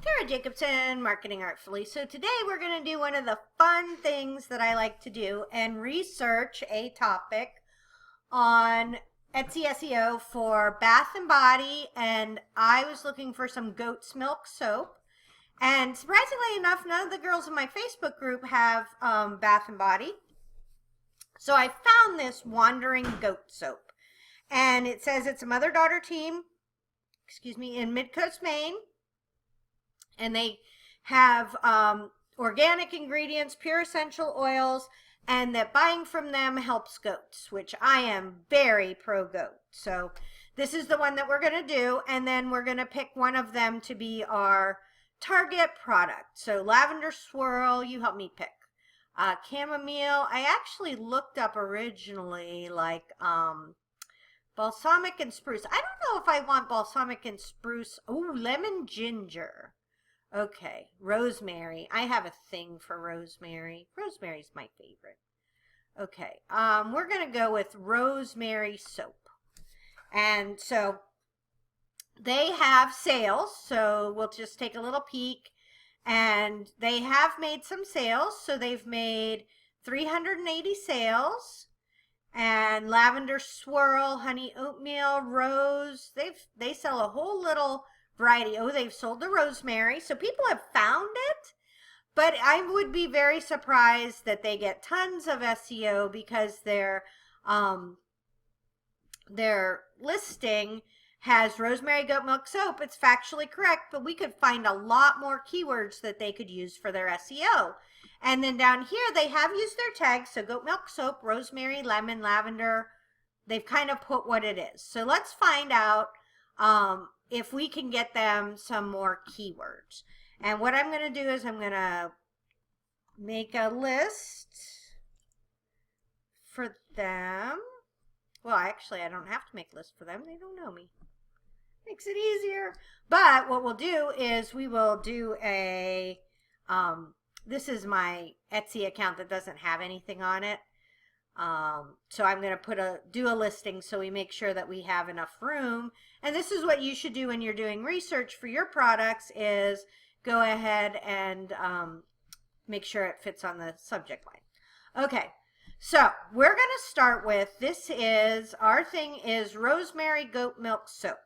Tara Jacobson, Marketing Artfully. So today we're going to do one of the fun things that I like to do and research a topic on Etsy SEO for Bath and Body, and I was looking for some goat's milk soap. And surprisingly enough, none of the girls in my Facebook group have Bath and Body. So I found this Wandering Goat Soap. And it says it's a mother-daughter team, in Midcoast, Maine. And they have organic ingredients, pure essential oils, and that buying from them helps goats, which I am very pro-goat. So this is the one that we're going to do, and then we're going to pick one of them to be our target product. So lavender swirl, you help me pick. Chamomile, I actually looked up originally like balsamic and spruce. I don't know if I want balsamic and spruce. Oh, lemon ginger. Okay, rosemary. I have a thing for rosemary. Rosemary's my favorite. Okay, we're going to go with rosemary soap. And so they have sales, so we'll just take a little peek. And they have made some sales, so they've made 380 sales. And lavender swirl, honey oatmeal, rose. They sell a whole little variety. Oh, they've sold the rosemary, so people have found it. But I would be very surprised that they get tons of SEO because their listing has rosemary goat milk soap. It's factually correct, but we could find a lot more keywords that they could use for their SEO. And then down here, they have used their tags. So goat milk soap, rosemary, lemon, lavender. They've kind of put what it is. So let's find out if we can get them some more keywords. And what I'm going to do is I'm going to make a list for them. Well, actually, I don't have to make a list for them. They don't know me. Makes it easier. But what we'll do is we will do a, this is my Etsy account that doesn't have anything on it. So I'm going to do a listing so we make sure that we have enough room. And this is what you should do when you're doing research for your products is go ahead and make sure it fits on the subject line. Okay. So we're going to start with, our thing is rosemary goat milk soap.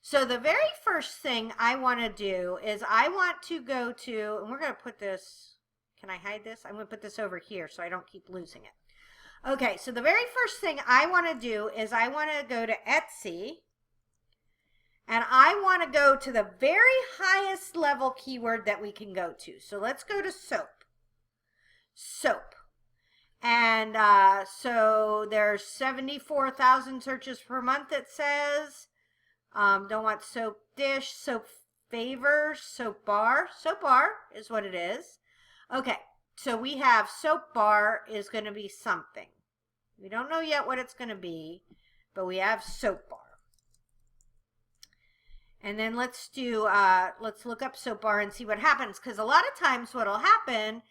So the very first thing I want to do is I want to go to, and we're going to put this, can I hide this? I'm going to put this over here so I don't keep losing it. Okay, so the very first thing I want to do is I want to go to Etsy, and I want to go to the very highest level keyword that we can go to. So let's go to soap. Soap. And so there's 74,000 searches per month, it says. Don't want soap dish, soap favors, soap bar. Soap bar is what it is. Okay, so we have soap bar is going to be something. We don't know yet what it's going to be, but we have soap bar. And then let's look up soap bar and see what happens. Because a lot of times what will happen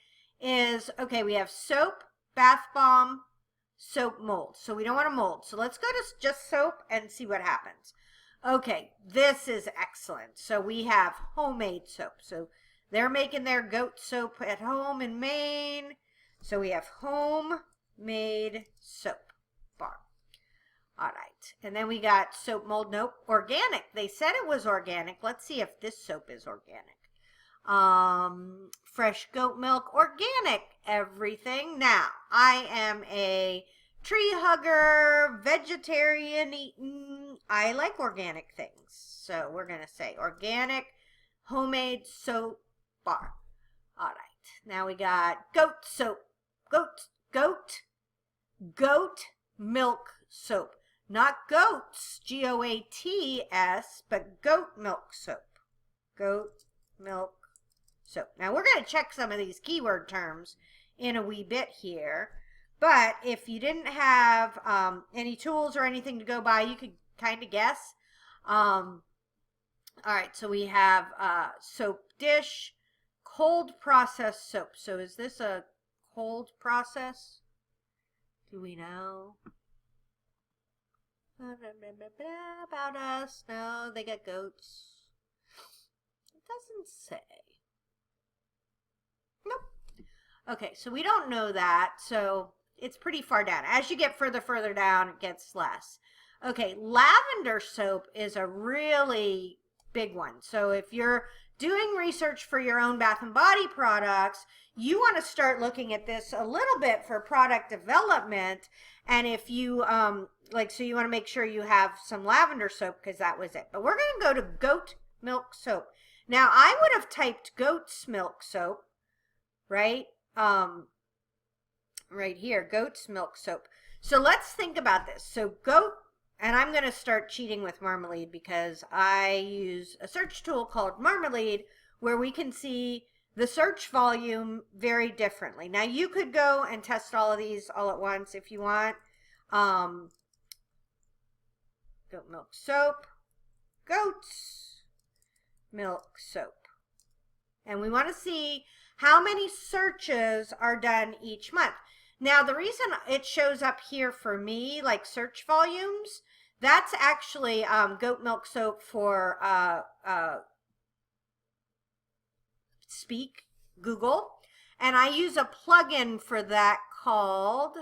is, okay, we have soap, bath bomb, soap mold. So we don't want a mold. So let's go to just soap and see what happens. Okay, this is excellent. So we have homemade soap. So they're making their goat soap at home in Maine. So we have homemade soap bar. All right. And then we got soap mold. Nope, organic. They said it was organic. Let's see if this soap is organic. Fresh goat milk, organic, everything. Now, I am a tree hugger, vegetarian eating. I like organic things. So we're going to say organic homemade soap bar. All right. Now we got goat soap. Goat milk soap. Not goats, Goats, but goat milk soap. Goat milk soap. Now we're going to check some of these keyword terms in a wee bit here. But if you didn't have any tools or anything to go by, you could kind of guess. All right, so we have soap dish, cold process soap. So is this a cold process? Do we know? About us? No, they got goats. It even say? Nope. Okay, so we don't know that, so it's pretty far down. As you get further down, it gets less. Okay, lavender soap is a really big one. So if you're doing research for your own bath and body products, you want to start looking at this a little bit for product development. And if you, so you want to make sure you have some lavender soap because that was it. But we're going to go to goat milk soap. Now, I would have typed goat's milk soap, right? Right here, goat's milk soap. So let's think about this. So goat, and I'm going to start cheating with Marmalade because I use a search tool called Marmalade where we can see the search volume very differently. Now you could go and test all of these all at once if you want. Goat milk soap, goat's milk soap. And we want to see how many searches are done each month. Now, the reason it shows up here for me, like search volumes, that's actually goat milk soap for Speak, Google. And I use a plugin for that called,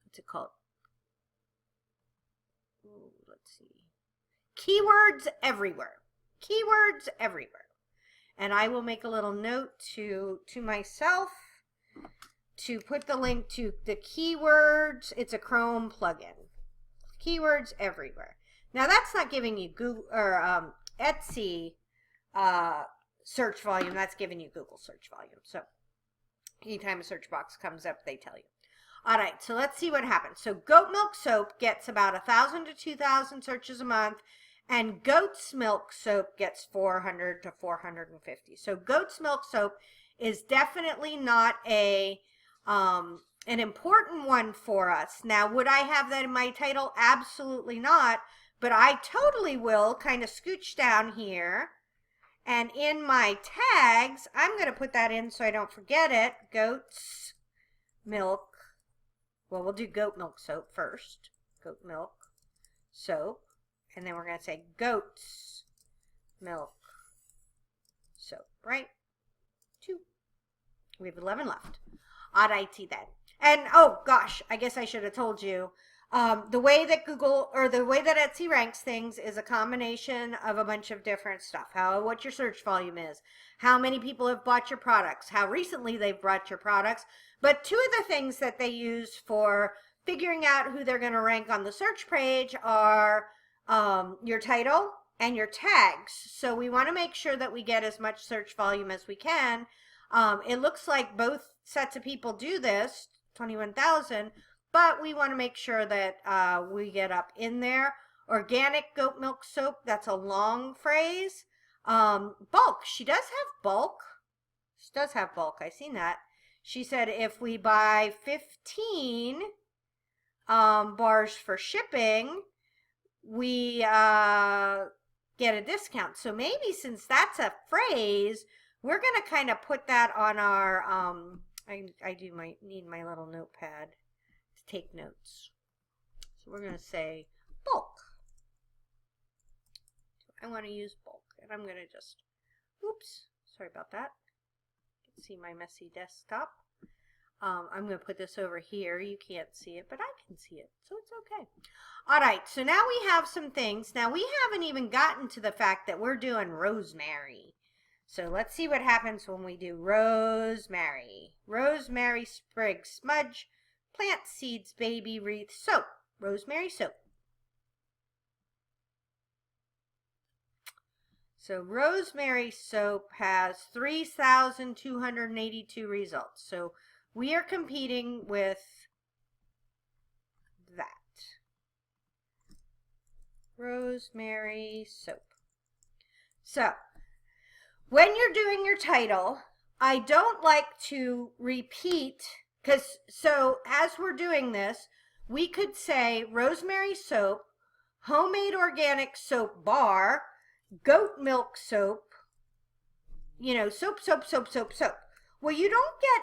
what's it called? Ooh, let's see. Keywords Everywhere. Keywords Everywhere. And I will make a little note to myself to put the link to the keywords. It's a Chrome plugin. Keywords Everywhere. Now that's not giving you Google or Etsy search volume. That's giving you Google search volume. So anytime a search box comes up, they tell you. All right, so let's see what happens. So goat milk soap gets about 1,000 to 2,000 searches a month. And goat's milk soap gets 400 to 450. So goat's milk soap is definitely not an important one for us. Now, would I have that in my title? Absolutely not. But I totally will kind of scooch down here. And in my tags, I'm going to put that in so I don't forget it. Goat's milk. Well, we'll do goat milk soap first. Goat milk soap. And then we're going to say goat's milk soap, right? 2. We have 11 left. Odd IT then. And, oh, gosh, I guess I should have told you. The way that Google, or the way that Etsy ranks things is a combination of a bunch of different stuff. What your search volume is. How many people have bought your products. How recently they've bought your products. But 2 of the things that they use for figuring out who they're going to rank on the search page are your title and your tags. So we want to make sure that we get as much search volume as we can. It looks like both sets of people do this, 21,000, but we want to make sure that we get up in there. Organic goat milk soap, that's a long phrase. Bulk, she does have bulk. She does have bulk, I've seen that. She said if we buy 15 bars for shipping, we get a discount. So maybe since that's a phrase, we're going to kind of put that on our, need my little notepad to take notes. So we're going to say bulk. So I want to use bulk. And I'm going to just, oops, sorry about that. You can see my messy desktop. I'm going to put this over here. You can't see it, but I can see it, so it's okay. All right, so now we have some things. Now, we haven't even gotten to the fact that we're doing rosemary. So let's see what happens when we do rosemary. Rosemary sprig smudge, plant seeds, baby wreath soap. Rosemary soap. So rosemary soap has 3,282 results. So we are competing with that. Rosemary soap. So, when you're doing your title, I don't like to repeat, so as we're doing this, we could say rosemary soap, homemade organic soap bar, goat milk soap, soap, soap, soap, soap, soap. Well, you don't get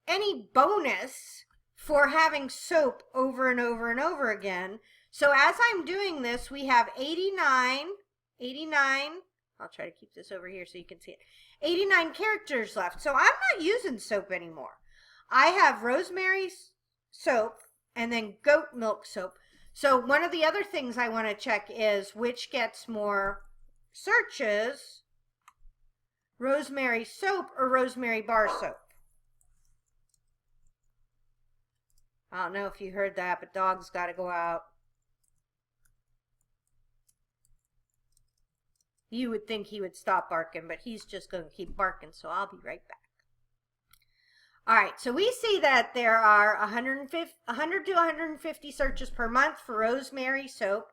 any bonus for having soap over and over and over again. So as I'm doing this, we have 89, I'll try to keep this over here so you can see it, 89 characters left. So I'm not using soap anymore. I have rosemary soap and then goat milk soap. So one of the other things I want to check is which gets more searches, rosemary soap or rosemary bar soap. I don't know if you heard that, but dog's got to go out. You would think he would stop barking, but he's just going to keep barking, so I'll be right back. All right, so we see that there are 100 to 150 searches per month for rosemary soap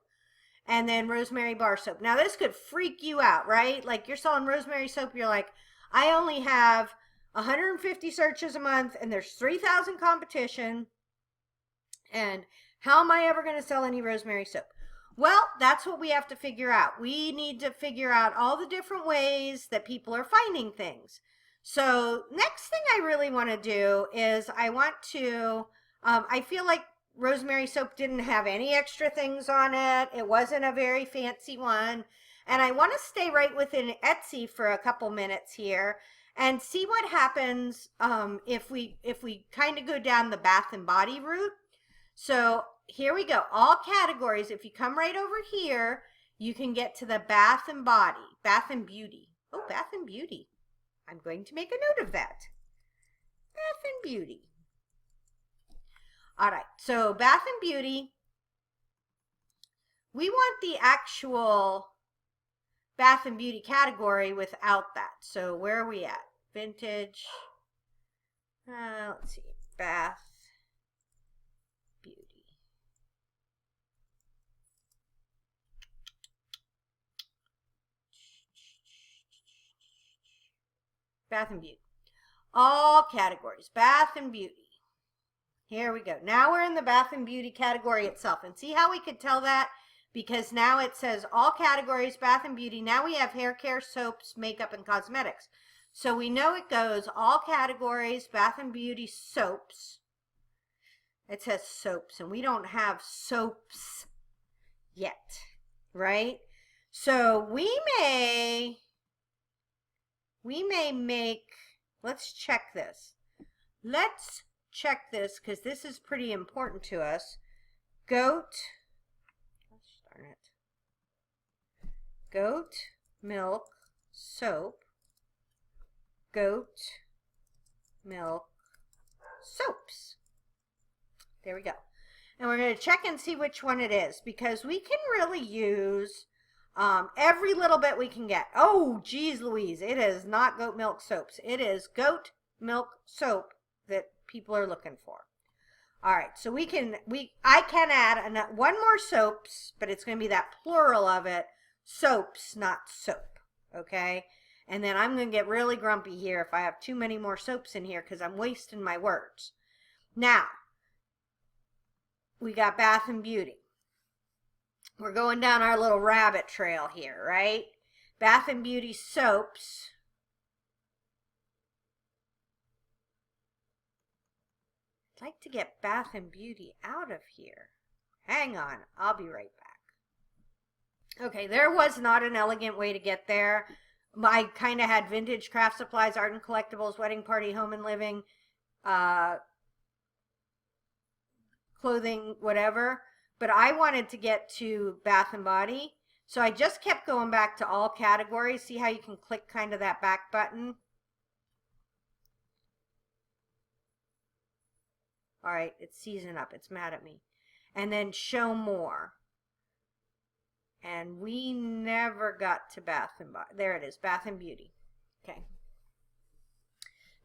and then rosemary bar soap. Now, this could freak you out, right? Like you're selling rosemary soap, you're like, I only have 150 searches a month and there's 3,000 competition. And how am I ever going to sell any rosemary soap? Well, that's what we have to figure out. We need to figure out all the different ways that people are finding things. So next thing I really want to do is I want to, I feel like rosemary soap didn't have any extra things on it. It wasn't a very fancy one. And I want to stay right within Etsy for a couple minutes here and see what happens if we kind of go down the Bath and Body route. So here we go. All categories. If you come right over here, you can get to the Bath and Body, Bath and Beauty. Oh, Bath and Beauty. I'm going to make a note of that. Bath and Beauty. All right. So Bath and Beauty. We want the actual Bath and Beauty category without that. So where are we at? Vintage. Let's see. Bath. Bath and Beauty. All categories. Bath and Beauty. Here we go. Now we're in the Bath and Beauty category itself. And see how we could tell that? Because now it says all categories, Bath and Beauty. Now we have hair care, soaps, makeup, and cosmetics. So we know it goes all categories, Bath and Beauty, soaps. It says soaps, and we don't have soaps yet, right? So we may make, let's check this. Let's check this because this is pretty important to us. Goat milk soap. Goat milk soaps. There we go. And we're going to check and see which one it is because we can really use every little bit we can get. Oh, geez Louise, it is not goat milk soaps. It is goat milk soap that people are looking for. All right, so I can add one more soaps, but it's going to be that plural of it, soaps, not soap, okay? And then I'm going to get really grumpy here if I have too many more soaps in here because I'm wasting my words. Now, we got Bath and Beauty. We're going down our little rabbit trail here, right? Bath and Beauty soaps. I'd like to get Bath and Beauty out of here. Hang on, I'll be right back. Okay, there was not an elegant way to get there. I kind of had vintage craft supplies, art and collectibles, wedding party, home and living, clothing, whatever. But I wanted to get to Bath and Body. So I just kept going back to all categories. See how you can click kind of that back button? All right, it's season up. It's mad at me. And then show more. And we never got to Bath and Body. There it is, Bath and Beauty. Okay.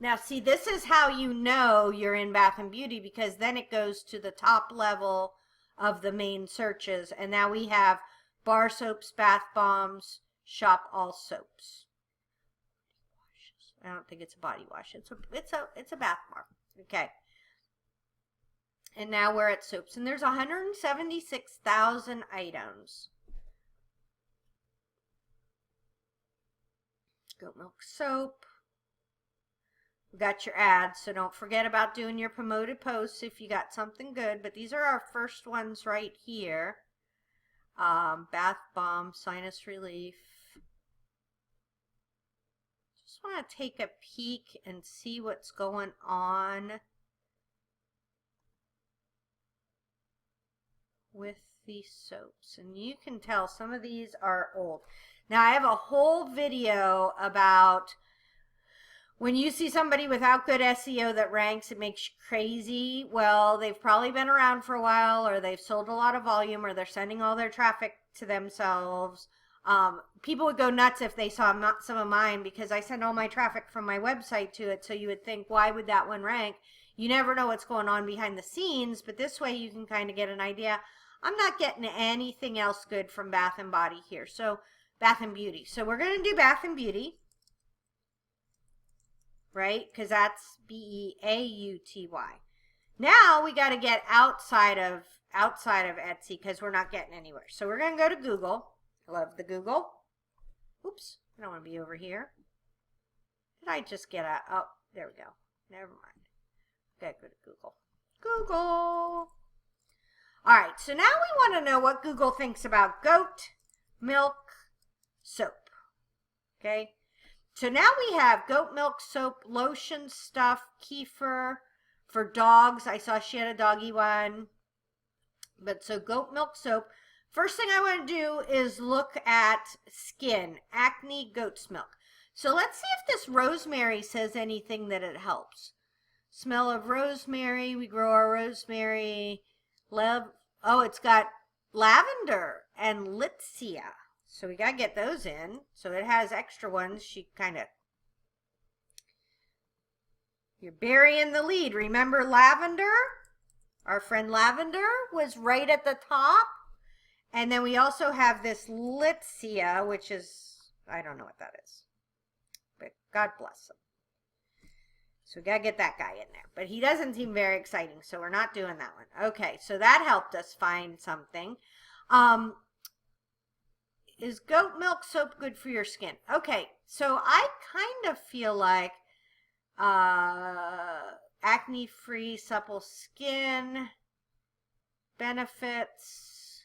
Now, see, this is how you know you're in Bath and Beauty because then it goes to the top level of the main searches. And now we have bar soaps, bath bombs, shop all soaps. I don't think it's a body wash. It's a bath bar. Okay. And now we're at soaps. And there's 176,000 items. Goat milk soap. We got your ads, so don't forget about doing your promoted posts if you got something good. But these are our first ones right here. Bath bomb, sinus relief. Just want to take a peek and see what's going on with these soaps. And you can tell some of these are old. Now I have a whole video about when you see somebody without good SEO that ranks, it makes you crazy. Well, they've probably been around for a while, or they've sold a lot of volume, or they're sending all their traffic to themselves. People would go nuts if they saw some of mine, because I send all my traffic from my website to it. So you would think, why would that one rank? You never know what's going on behind the scenes, but this way you can kind of get an idea. I'm not getting anything else good from Bath and Body here. So Bath and Beauty. So we're going to do Bath and Beauty. Right? Because that's B-E-A-U-T-Y. Now we got to get outside of Etsy, because we're not getting anywhere. So we're going to go to Google. I love the Google. Oops, I don't want to be over here. Did I just get out? Oh, there we go. Never mind. Gotta go to Google. Google. All right, so now we want to know what Google thinks about goat milk soap. Okay. So now we have goat milk soap, lotion stuff, kefir for dogs. I saw she had a doggy one. But so goat milk soap. First thing I want to do is look at skin, acne, goat's milk. So let's see if this rosemary says anything that it helps. Smell of rosemary. We grow our rosemary. Oh, it's got lavender and litsea. So we got to get those in. So it has extra ones. She kind of... You're burying the lead. Remember lavender? Our friend lavender was right at the top. And then we also have this litsea, which is... I don't know what that is. But God bless him. So we got to get that guy in there. But he doesn't seem very exciting, so we're not doing that one. Okay, so that helped us find something. Is goat milk soap good for your skin? Okay, so I kind of feel like acne-free, supple skin, benefits,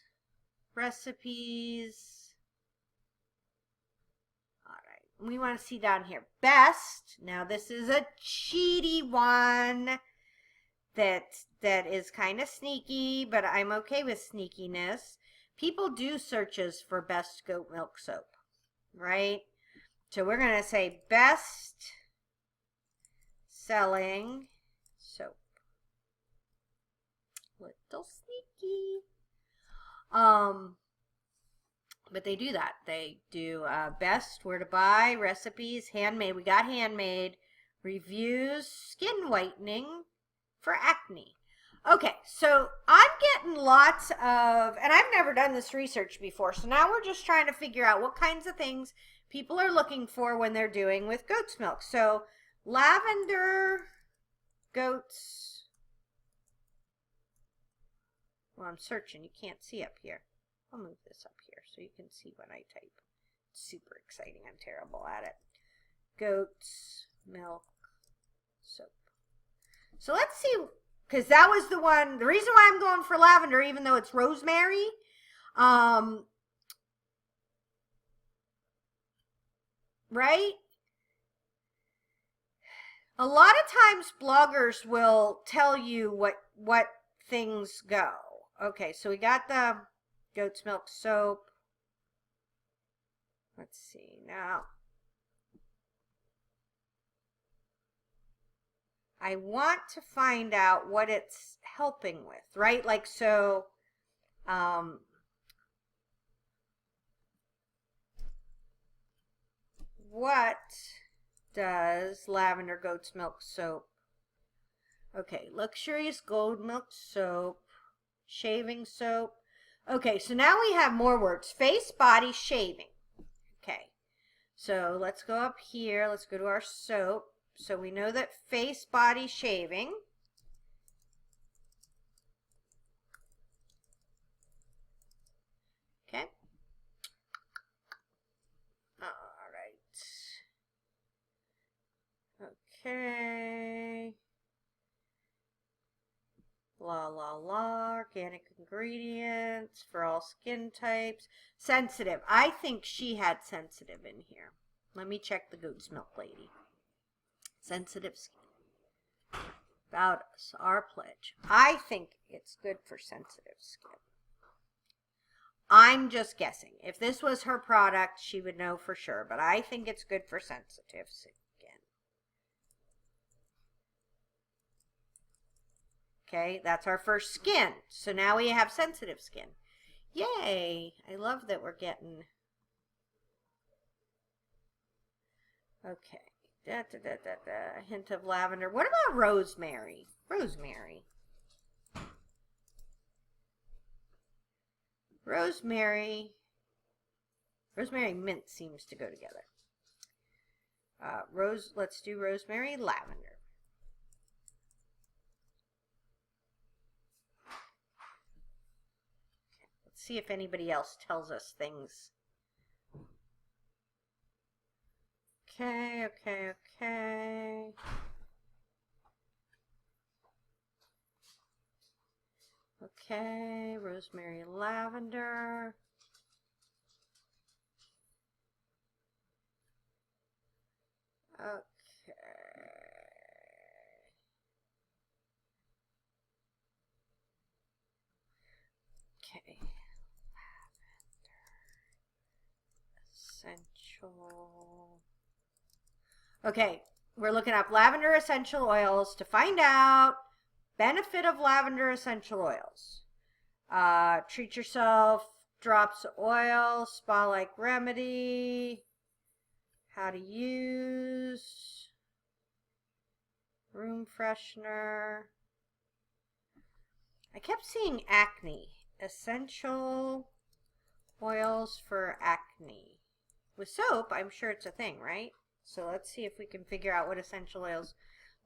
recipes. All right, we want to see down here. Best. Now this is a cheaty one that is kind of sneaky, but I'm okay with sneakiness. People do searches for best goat milk soap, right? So we're going to say best selling soap. Little sneaky. But they do that. They do best, where to buy, recipes, handmade. We got handmade, reviews, skin whitening for acne. Okay, so I'm getting lots of, and I've never done this research before, so now we're just trying to figure out what kinds of things people are looking for when they're doing with goat's milk. So lavender, goat's, well, I'm searching. You can't see up here. I'll move this up here so you can see what I type. It's super exciting. I'm terrible at it. Goat's milk soap. So let's see. Because that was the one, the reason why I'm going for lavender, even though it's rosemary, right? A lot of times bloggers will tell you what things go. Okay, so we got the goat's milk soap. Let's see now. I want to find out what it's helping with, right? Like, so, what does lavender goat's milk soap? Okay, luxurious gold milk soap, shaving soap. Okay, so now we have more words. Face, body, shaving. Okay, so let's go up here. Let's go to our soap. So we know that face, body, shaving. Okay. All right. Okay. organic ingredients for all skin types. Sensitive. I think she had sensitive in here. Let me check the goat's milk lady. Sensitive skin. About us, our pledge. I think it's good for sensitive skin. I'm just guessing. If this was her product, she would know for sure. But I think it's good for sensitive skin. Okay, that's our first skin. So now we have sensitive skin. Yay! I love that we're getting... Okay. A hint of lavender. What about rosemary? Rosemary. Rosemary mint seems to go together. Let's do rosemary, lavender. Okay, let's see if anybody else tells us things. Okay. Okay, rosemary, lavender. Okay. Okay. Essential. Okay, we're looking up lavender essential oils to find out benefit of lavender essential oils. Treat yourself, drops of oil, spa-like remedy, how to use, room freshener. I kept seeing acne, essential oils for acne. With soap, I'm sure it's a thing, right? So let's see if we can figure out what essential oils.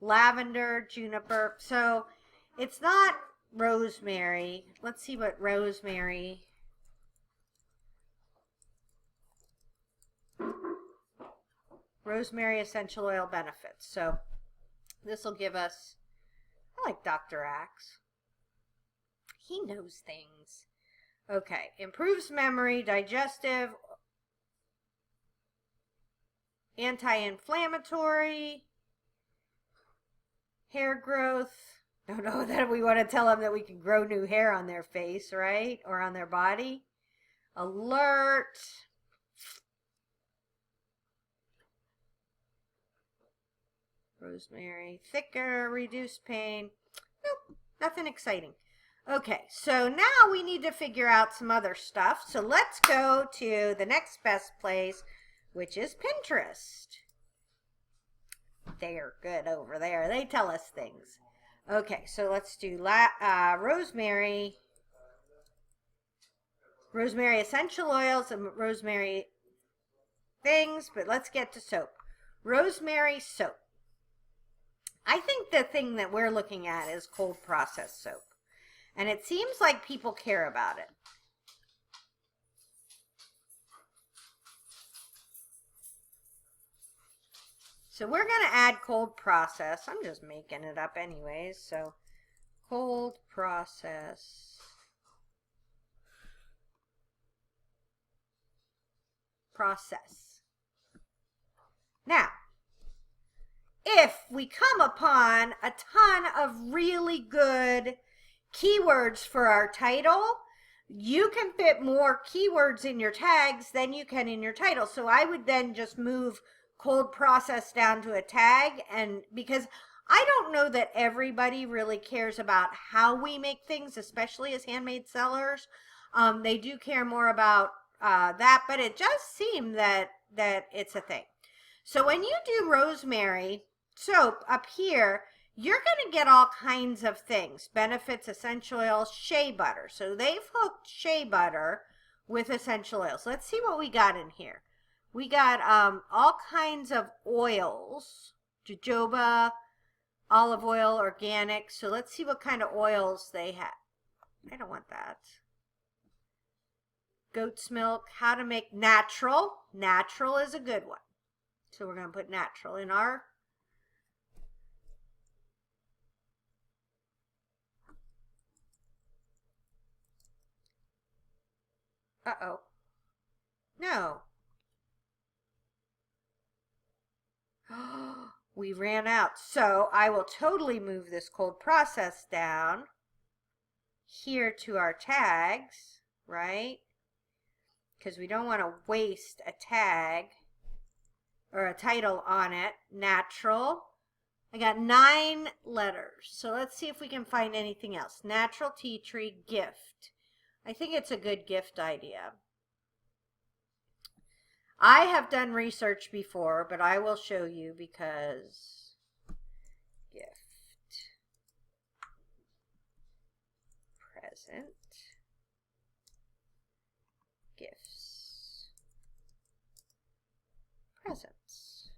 Lavender, juniper. So it's not rosemary. Let's see what rosemary. Rosemary essential oil benefits. So this will give us, I like Dr. Axe. He knows things. Okay, improves memory, digestive, anti-inflammatory, hair growth. Don't know that we want to tell them that we can grow new hair on their face, right? Or on their body. Alert. Rosemary, thicker, reduce pain. Nope, nothing exciting. Okay, so now we need to figure out some other stuff. So let's go to the next best place, which is Pinterest. They're good over there. They tell us things. Okay, so let's do rosemary essential oils and rosemary things, but let's get to soap. Rosemary soap. I think the thing that we're looking at is cold processed soap. And it seems like people care about it. So we're going to add cold process. I'm just making it up anyways. So cold process. Now, if we come upon a ton of really good keywords for our title, you can fit more keywords in your tags than you can in your title. So I would then just move cold process down to a tag, and because I don't know that everybody really cares about how we make things, especially as handmade sellers. They do care more about that, but it does seem that it's a thing. So when you do rosemary soap up here, you're going to get all kinds of things. Benefits, essential oils, shea butter. So they've hooked shea butter with essential oils. Let's see what we got in here. We got all kinds of oils. Jojoba, olive oil, organic. So let's see what kind of oils they have. I don't want that. Goat's milk. How to make natural. Natural is a good one. So we're going to put natural in our... Uh-oh. No. We ran out. So I will totally move this cold process down here to our tags, right? Because we don't want to waste a tag or a title on it. Natural. I got 9 letters. So let's see if we can find anything else. Natural tea tree gift. I think it's a good gift idea. I have done research before, but I will show you because gift, present, gifts, presents.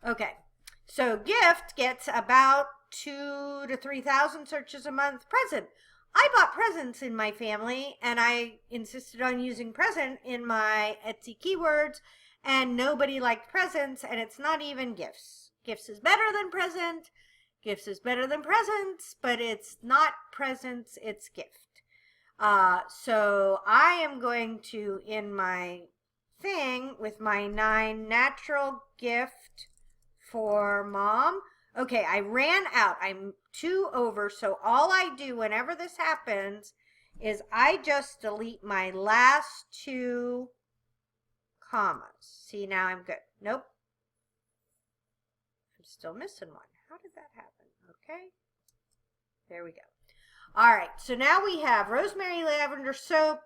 Okay, so gift gets about 2,000 to 3,000 searches a month. Present. I bought presents in my family, and I insisted on using present in my Etsy keywords, and nobody liked presents, and it's not even gifts. Gifts is better than present. Gifts is better than presents, but it's not presents, it's gift. So I am going to, in my thing, with my 9 natural gift for mom. Okay, I ran out. I'm 2 over, so all I do whenever this happens is I just delete my last 2 commas. See, now I'm good. Nope. I'm still missing one. How did that happen? Okay. There we go. All right, so now we have rosemary lavender soap,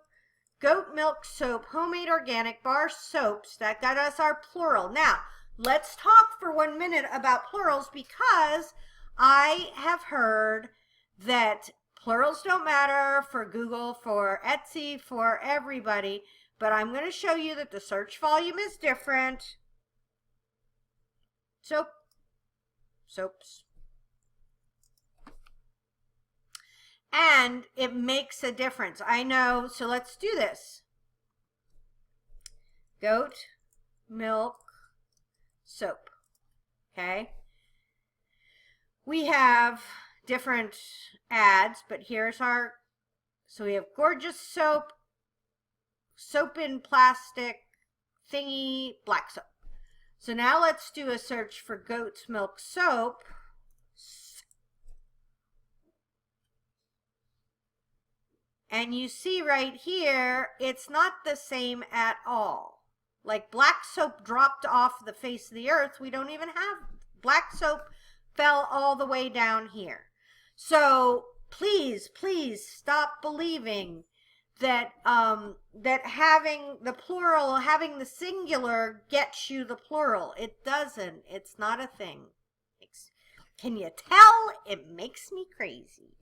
goat milk soap, homemade organic bar soaps. That got us our plural. Now, let's talk for 1 minute about plurals, because I have heard that plurals don't matter for Google, for Etsy, for everybody, but I'm going to show you that the search volume is different. Soap, soaps. And it makes a difference. I know, so let's do this. Goat milk soap. Okay. We have different ads, but here's our, so we have gorgeous soap, soap in plastic thingy, black soap. So now let's do a search for goat's milk soap. And you see right here, it's not the same at all. Like black soap dropped off the face of the earth. We don't even have, black soap fell all the way down here. So please, please stop believing that that having the plural, having the singular gets you the plural. It doesn't. It's not a thing. Can you tell? It makes me crazy.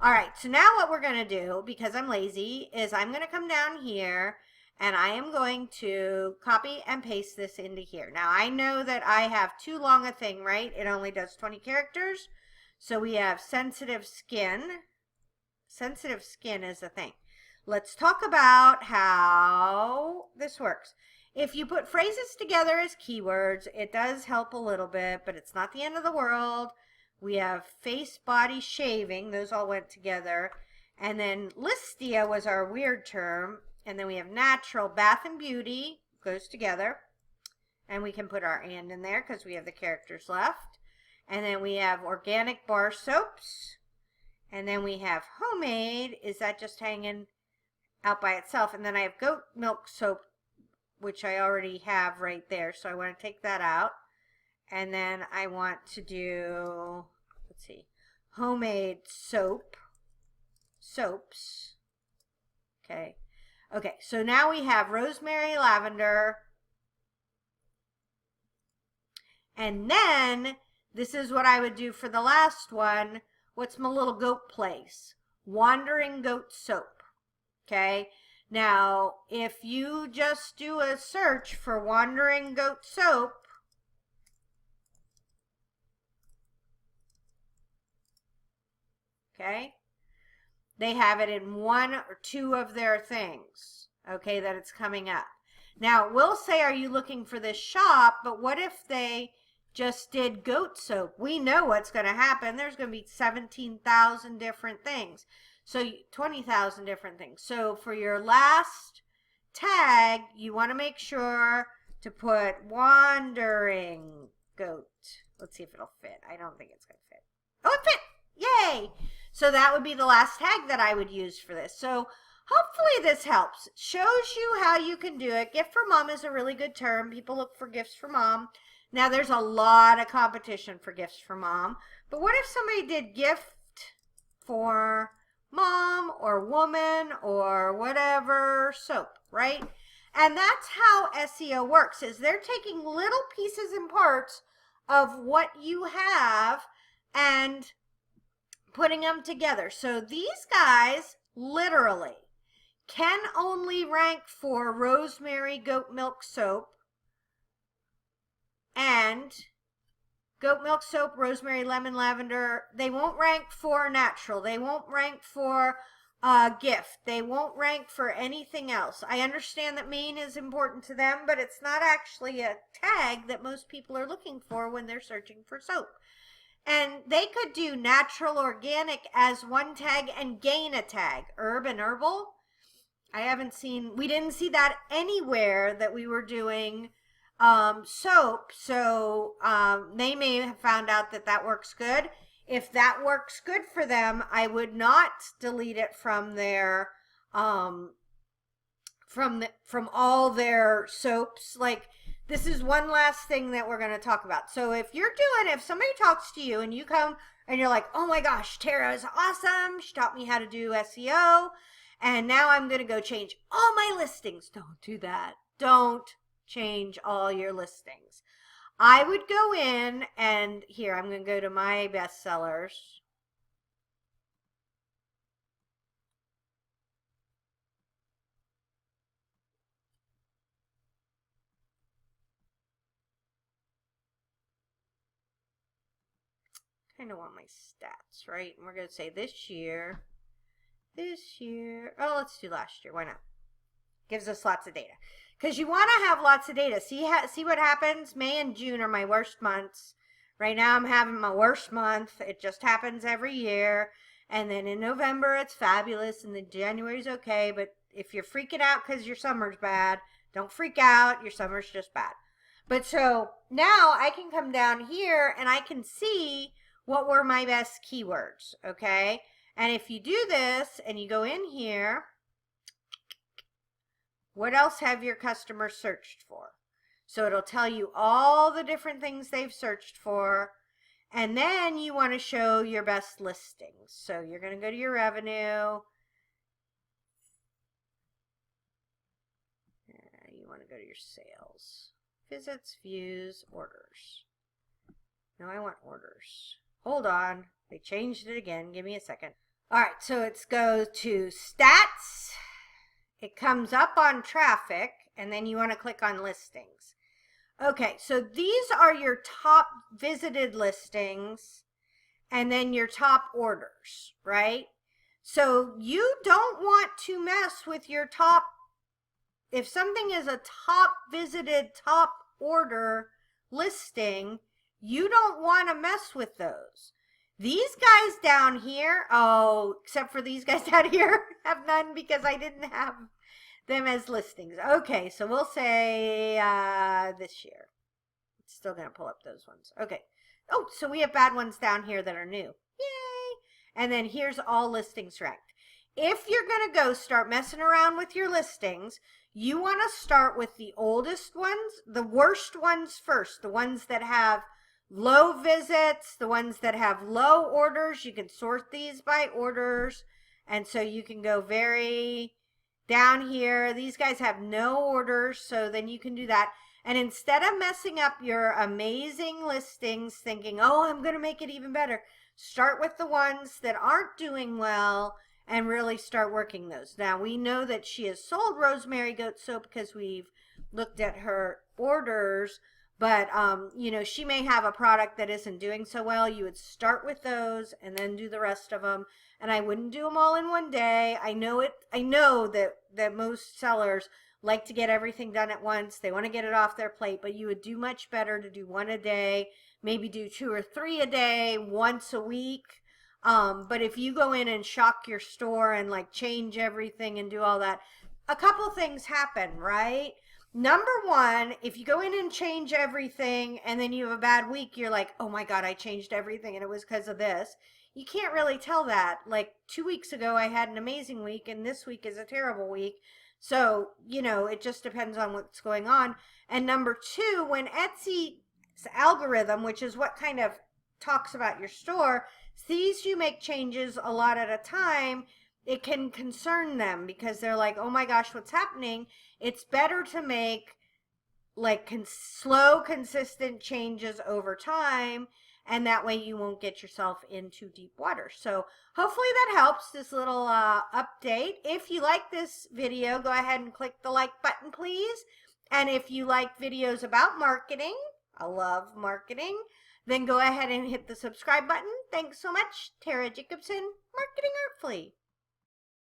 All right, so now what we're going to do, because I'm lazy, is I'm going to come down here and I am going to copy and paste this into here. Now, I know that I have too long a thing, right? It only does 20 characters. So we have sensitive skin. Sensitive skin is a thing. Let's talk about how this works. If you put phrases together as keywords, it does help a little bit, but it's not the end of the world. We have face, body, shaving. Those all went together. And then listia was our weird term. And then we have natural, bath and beauty goes together. And we can put our and in there because we have the characters left. And then we have organic bar soaps. And then we have homemade. Is that just hanging out by itself? And then I have goat milk soap, which I already have right there. So I want to take that out. And then I want to do, let's see, homemade soap, soaps. Okay. Okay, so now we have rosemary, lavender. And then this is what I would do for the last one. What's my little goat place? Wandering goat soap. Okay. Now, if you just do a search for wandering goat soap, okay, they have it in 1 or 2 of their things, okay, that it's coming up. Now, we'll say, are you looking for this shop? But what if they just did goat soap? We know what's going to happen. There's going to be 17,000 different things. So 20,000 different things. So for your last tag, you want to make sure to put wandering goat. Let's see if it'll fit. I don't think it's going to fit. Oh, it fit! Yay! So that would be the last tag that I would use for this. So hopefully this helps. It shows you how you can do it. Gift for mom is a really good term. People look for gifts for mom. Now there's a lot of competition for gifts for mom. But what if somebody did gift for mom or woman or whatever soap, right? And that's how SEO works, is they're taking little pieces and parts of what you have and putting them together. So these guys literally can only rank for rosemary goat milk soap and goat milk soap, rosemary, lemon, lavender. They won't rank for natural. They won't rank for gift. They won't rank for anything else. I understand that main is important to them, but it's not actually a tag that most people are looking for when they're searching for soap. And they could do natural, organic as one tag and gain a tag. Herb and herbal. We didn't see that anywhere that we were doing soap. So they may have found out that that works good. If that works good for them, I would not delete it from their from all their soaps. Like, this is one last thing that we're going to talk about. So if somebody talks to you and you come and you're like, oh my gosh, Tara is awesome. She taught me how to do SEO. And now I'm going to go change all my listings. Don't do that. Don't change all your listings. I would go in and here, I'm going to go to my bestsellers. Kind of want my stats, right? And we're going to say this year. Oh, let's do last year. Why not? Gives us lots of data. Because you want to have lots of data. See what happens? May and June are my worst months. Right now I'm having my worst month. It just happens every year. And then in November it's fabulous. And then January's okay. But if you're freaking out because your summer's bad, don't freak out. Your summer's just bad. But so now I can come down here and I can see what were my best keywords. Okay. And if you do this and you go in here, what else have your customers searched for? So it'll tell you all the different things they've searched for. And then you want to show your best listings. So you're going to go to your revenue. You want to go to your sales. Visits, views, orders. No, I want orders. Hold on. They changed it again. Give me a second. All right, so let's go to stats. It comes up on traffic, and then you want to click on listings. Okay, so these are your top visited listings, and then your top orders, right? So you don't want to mess with your top. If something is a top visited, top order listing, you don't want to mess with those. These guys down here, except for these guys down here, have none because I didn't have them as listings. Okay, so we'll say this year. It's still going to pull up those ones. Okay. Oh, so we have bad ones down here that are new. Yay! And then here's all listings ranked. If you're going to go start messing around with your listings, you want to start with the oldest ones, the worst ones first, the ones that have low visits, the ones that have low orders. You can sort these by orders. And so you can go very down here. These guys have no orders, so then you can do that. And instead of messing up your amazing listings thinking, oh, I'm going to make it even better, start with the ones that aren't doing well and really start working those. Now, we know that she has sold rosemary goat soap because we've looked at her orders. But, she may have a product that isn't doing so well. You would start with those and then do the rest of them. And I wouldn't do them all in one day. I know that most sellers like to get everything done at once. They want to get it off their plate. But you would do much better to do one a day. Maybe do 2 or 3 a day, once a week. But if you go in and shock your store and like change everything and do all that, a couple things happen, right? Number one, if you go in and change everything and then you have a bad week, you're like, oh my God, I changed everything and it was because of this. You can't really tell that. Like 2 weeks ago, I had an amazing week and this week is a terrible week. So, it just depends on what's going on. And number two, when Etsy's algorithm, which is what kind of talks about your store, sees you make changes a lot at a time, it can concern them because they're like, oh my gosh, what's happening? It's better to make like slow, consistent changes over time, and that way you won't get yourself into deep water. So hopefully that helps, this little update. If you like this video, go ahead and click the like button, please. And if you like videos about marketing, I love marketing, then go ahead and hit the subscribe button. Thanks so much. Tara Jacobson, Marketing Artfully.